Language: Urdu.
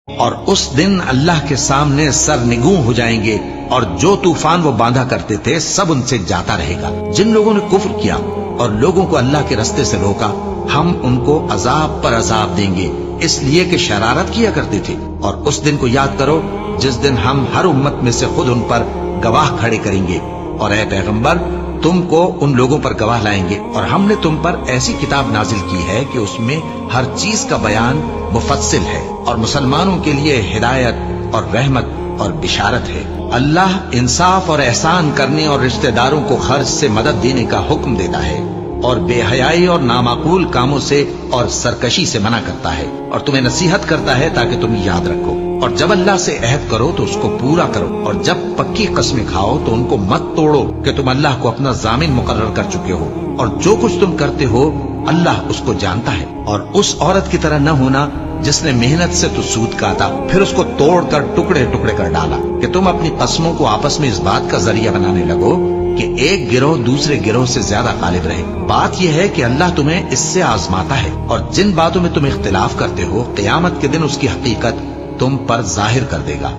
اور اس دن اللہ کے سامنے سرنگوں ہو جائیں گے، اور جو طوفان وہ باندھا کرتے تھے سب ان سے جاتا رہے گا۔ جن لوگوں نے کفر کیا اور لوگوں کو اللہ کے رستے سے روکا، ہم ان کو عذاب پر عذاب دیں گے، اس لیے کہ شرارت کیا کرتے تھے۔ اور اس دن کو یاد کرو جس دن ہم ہر امت میں سے خود ان پر گواہ کھڑے کریں گے، اور اے پیغمبر تم کو ان لوگوں پر گواہ لائیں گے، اور ہم نے تم پر ایسی کتاب نازل کی ہے کہ اس میں ہر چیز کا بیان مفصل ہے، اور مسلمانوں کے لیے ہدایت اور رحمت اور بشارت ہے۔ اللہ انصاف اور احسان کرنے اور رشتہ داروں کو خرچ سے مدد دینے کا حکم دیتا ہے، اور بے حیائی اور نامعقول کاموں سے اور سرکشی سے منع کرتا ہے، اور تمہیں نصیحت کرتا ہے تاکہ تم یاد رکھو۔ اور جب اللہ سے عہد کرو تو اس کو پورا کرو، اور جب پکی قسمیں کھاؤ تو ان کو مت توڑو کہ تم اللہ کو اپنا ضامن مقرر کر چکے ہو، اور جو کچھ تم کرتے ہو اللہ اس کو جانتا ہے۔ اور اس عورت کی طرح نہ ہونا جس نے محنت سے تو سود کاتا پھر اس کو توڑ کر ٹکڑے ٹکڑے کر ڈالا، کہ تم اپنی قسموں کو آپس میں اس بات کا ذریعہ بنانے لگو کہ ایک گروہ دوسرے گروہ سے زیادہ غالب رہے۔ بات یہ ہے کہ اللہ تمہیں اس سے آزماتا ہے، اور جن باتوں میں تم اختلاف کرتے ہو قیامت کے دن اس کی حقیقت تم پر ظاہر کر دے گا۔